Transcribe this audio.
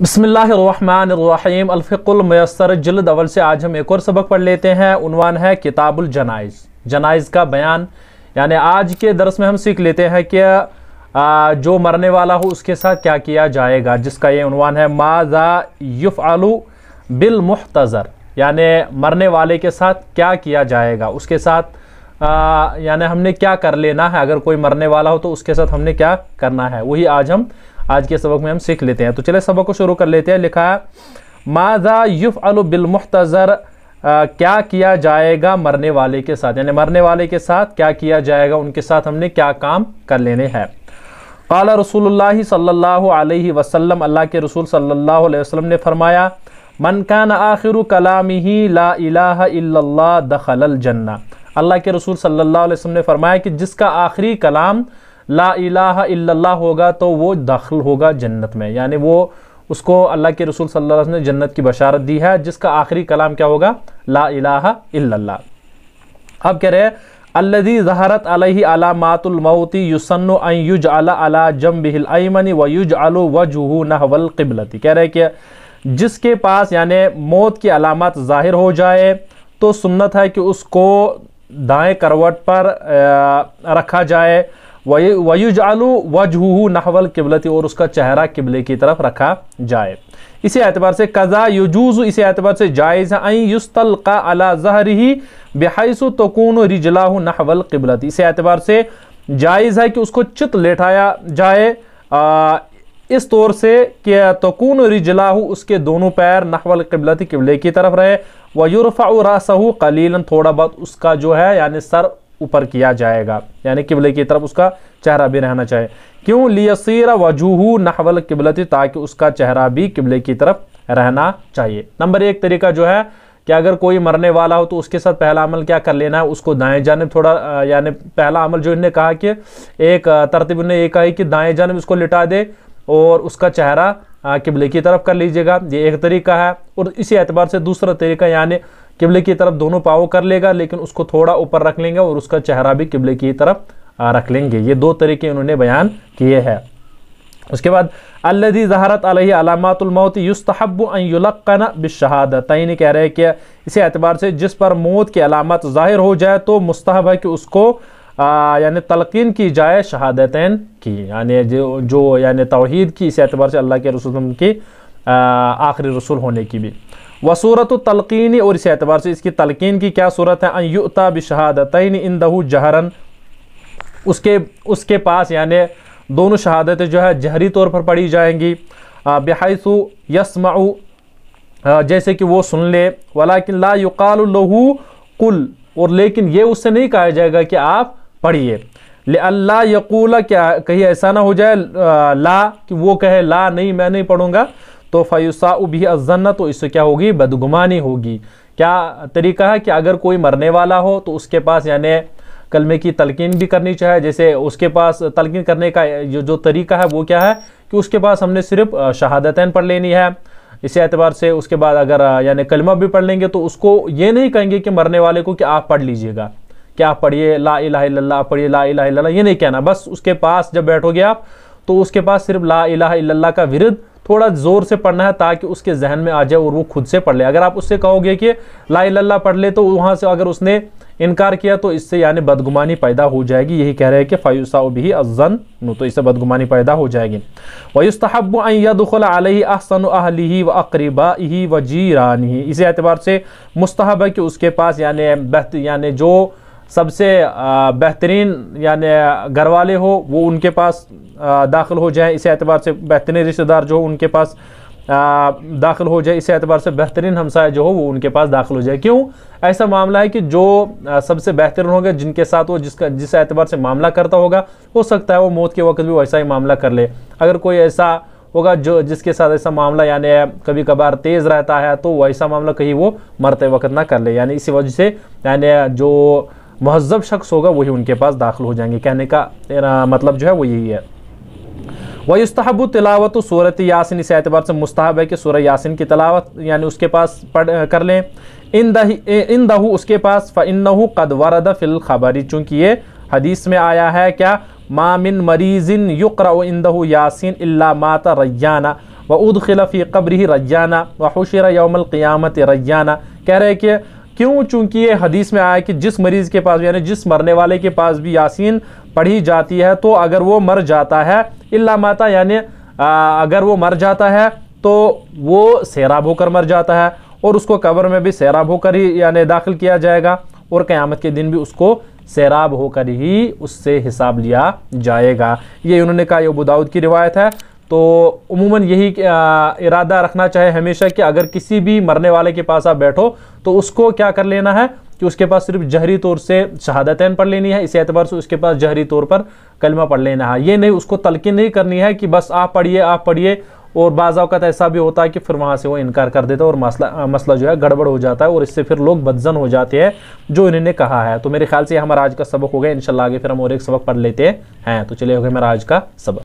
बिस्मिल्लाहिर्रहमानिर्रहीम अल-फ़िक़्हुल मुयस्सर जिल्द अव्वल से आज हम एक और सबक पढ़ लेते हैं। उन्वान है किताबुल जनाइज़, जनाइज़ का बयान। यानी आज के दर्स में हम सीख लेते हैं कि जो मरने वाला हो उसके साथ क्या किया जाएगा, जिसका ये उन्वान है माज़ा युफ़अलु बिल मुहतज़र, यानी मरने वाले के साथ क्या किया जाएगा, उसके साथ यानी हमने क्या कर लेना है। अगर कोई मरने वाला हो तो उसके साथ हमने क्या करना है, वही आज के सबक में हम सीख लेते हैं। तो चलिए सबक को शुरू कर लेते हैं। लिखा है माज़ा युफ़अलु बिल मुहतज़र, क्या किया जाएगा मरने वाले के साथ, यानी मरने वाले के साथ क्या किया जाएगा, उनके साथ हमने क्या काम कर लेने हैं। क़ाला रसूलुल्लाह सल्लल्लाहु अलैहि वसल्लम, अल्लाह के रसूल सल्लल्लाहु अलैहि वसल्लम ने फरमाया मन कान आखिरु कलामिही ला इलाहा इल्लल्लाह दखलल जन्ना। अल्लाह के रसूल सल्लल्लाहु अलैहि वसल्लम ने फरमाया कि जिसका आखिरी कलाम ला इलाहा इल्लल्लाह होगा तो वो दाखिल होगा जन्नत में, यानी वो उसको अल्लाह के रसूल सल्लल्लाहु अलैहि वसल्लम ने जन्नत की बशारत दी है, जिसका आखिरी कलाम क्या होगा, ला इलाहा इल्लल्लाह। अब कह रहे हैं अल्लज़ी ज़हरत अलैहि अलामातुल मौती युसन्नु अन युजअला अला जंबिहिल अयमनी व युजअलु वजहुहु नहवल क़िबलती। कह रहे हैं कि जिसके पास यानी मौत की अलामत ज़ाहिर हो जाए तो सुन्नत है कि उसको दाएं करवट पर रखा जाए, वयुजअलु वजहुहु नहवल क़िबलती, और उसका चेहरा किबले की तरफ रखा जाए। इसी एतबार से कज़ा युजूज़ु, इसी एतबार से जायज़ है अन युस्तल्क़ा अला ज़हरिही बिहैसु तकूनु रिजलाहु नहवल क़िबलती। इसी एतबार से जायज़ है कि उसको चित लेटाया जाए इस तौर से कि तकूनु रिजलाहु, उसके दोनों पैर नहवल क़िबलती, किबले की तरफ रहे। वयुरफ़अु रअसहु क़लीलन, थोड़ा बहुत उसका जो है यानी सर ऊपर किया जाएगा, यानी किबले की तरफ उसका चेहरा भी रहना चाहिए। क्यों, लियसीरा वजूहु नहवल क़िबलती, ताकि उसका चेहरा भी किबले की तरफ रहना चाहिए। नंबर एक तरीका जो है कि अगर कोई मरने वाला हो तो उसके साथ पहला अमल क्या कर लेना है, उसको दाएं जानिब थोड़ा यानी पहला अमल जो इन्होंने कहा कि एक तरतीब ने एक कही कि दाएं जानिब उसको लिटा दे और उसका चेहरा किबले की तरफ कर लीजिएगा, ये एक तरीका है। और इसी एतबार से दूसरा तरीका यानी किबले की तरफ दोनों पाँव कर लेगा, लेकिन उसको थोड़ा ऊपर रख लेंगे और उसका चेहरा भी किबले की तरफ रख लेंगे। ये दो तरीके उन्होंने बयान किए हैं। उसके बाद अल्लज़ी ज़हरत अलैहि अलामातुल मौत युस्तहब्बु अन युलक़्क़न बिश्शहादतैन, कह रहे हैं कि इसी एतबार से जिस पर मौत की अलामत ज़ाहिर हो जाए तो मुस्तहब है कि उसको यानी तलक़ीन की जाए शहादतैन की, यानी जो यानी तौहीद की, इसी एतबार से अल्लाह के रसूल की आखिरी रसूल होने की भी। वसूरत तलक़ीनी, और इसी एतबार से इसकी तलक़ीन की क्या सूरत है, अन युअता बिशहादतैन इंदहु जहरन, उसके पास यानी दोनों शहादतें जो है जहरी तौर पर पढ़ी जाएंगी। बिहैसु यस्मउ, जैसे कि वो सुन ले। वलाकिन ला युक़ालु लहू कुल, और लेकिन ये उससे नहीं कहा जाएगा कि आप पढ़िए। लिअल्ला यक़ूला, क्या कहीं ऐसा ना हो जाए ला कि वो कहे ला नहीं मैं नहीं पढ़ूंगा, तो फ़युसाउ बिही अज़्ज़न्न, तो इससे क्या होगी, बदगुमानी होगी। क्या तरीका है कि अगर कोई मरने वाला हो तो उसके पास यानी कलमे की तलकीन भी करनी चाहिए। जैसे उसके पास तलकीन करने का जो तरीका है वो क्या है कि उसके पास हमने सिर्फ शहादतैन पढ़ लेनी है। इसी एतबार से उसके बाद अगर यानी कलमा भी पढ़ लेंगे तो उसको ये नहीं कहेंगे कि मरने वाले को कि आप पढ़ लीजिएगा, कि आप पढ़िए ला इलाहा इल्लल्लाह, पढ़िए ला इलाहा इल्लल्लाह, ये नहीं कहना। बस उसके पास जब बैठोगे आप तो उसके पास सिर्फ ला इलाहा इल्लल्लाह का विरद थोड़ा ज़ोर से पढ़ना है ताकि उसके जहन में आ जाए और वो खुद से पढ़ ले। अगर आप उससे कहोगे कि ला इल्लल्लाह पढ़ ले तो वहाँ से अगर उसने इनकार किया तो इससे यानी बदगुमानी पैदा हो जाएगी। यही कह रहे हैं कि फ़युसाउ बिही अज़्ज़न्न, तो इससे बदगुमानी पैदा हो जाएगी। वयुस्तहब्बु अन यदख़ुल अलैहि अहसनु अहलिही व अक़रिबाइही व जीरानिही, इसी एतबार से मुस्तहब है कि उसके पास यानी जो सबसे बेहतरीन यानी घर वाले हो वो उनके पास दाखिल हो जाए। इसी एतबार से बेहतरीन रिश्तेदार जो हो उनके पास दाखिल हो जाए। इसी एतबार से बेहतरीन हमसाए जो हो वो उनके पास दाखिल हो जाए। क्यों, ऐसा मामला है कि जो सबसे बेहतरीन होगा, जिनके साथ वो जिस एतबार से मामला करता होगा, हो सकता है वो मौत के वक्त भी वैसा ही मामला कर ले। अगर कोई ऐसा होगा जो जिसके साथ ऐसा मामला यानी कभी कभार तेज़ रहता है तो वैसा मामला कहीं वो मरते वक्त ना कर ले। यानी इसी वजह से यानी जो महज़्ज़ब शख्स होगा वही उनके पास दाखिल हो जाएंगे। कहने का मतलब जो है वो यही है। वयुस्तहब्बु तिलावत सूरत यासीन, इस एतबार से मुस्तहब है कि सूरह यासीन की तिलावत यानी उसके पास कर लें। इंदहु, उसके पास, फ़इन्नहु क़द वरद फ़िल ख़बरी, चूँकि ये हदीस में आया है क्या, मा मिन मरीज़िन युक़रअ इंदहु यासीन इल्ला माता रय्याना वउदखिल फ़ी क़ब्रिही रय्याना वहुशिर यौमल क़ियामत रय्याना। कह रहे हैं कि क्यों, चूँकि ये हदीस में आया कि जिस मरीज़ के पास यानी जिस मरने वाले के पास भी यासीन पढ़ी जाती है तो अगर वो मर जाता है, इल्ला माता यानी अगर वो मर जाता है तो वो सैराब होकर मर जाता है और उसको कब्र में भी सैराब होकर ही यानी दाखिल किया जाएगा और क़यामत के दिन भी उसको सैराब होकर ही उससे हिसाब लिया जाएगा। ये उन्होंने कहा, ये अबू दाऊद की रिवायत है। तो उमूमन यही इरादा रखना चाहे हमेशा कि अगर किसी भी मरने वाले के पास आप बैठो तो उसको क्या कर लेना है कि उसके पास सिर्फ जहरी तौर से शहादतैन पढ़ लेनी है, इस एतबार से उसके पास जहरी तौर पर कलमा पढ़ लेना है। ये नहीं, उसको तलकीन नहीं करनी है कि बस आप पढ़िए। और बाज़ औक़ात ऐसा भी होता है कि फिर वहाँ से वो इनकार कर देता है और मसला जो है गड़बड़ हो जाता है और इससे फिर लोग बदजन हो जाते हैं जो इन्होंने कहा है। तो मेरे ख्याल से हमारा आज का सबक हो गया। इंशाल्लाह आगे फिर हम और एक सबक पढ़ लेते हैं। तो चलिए हो गया मेरा आज का सबक।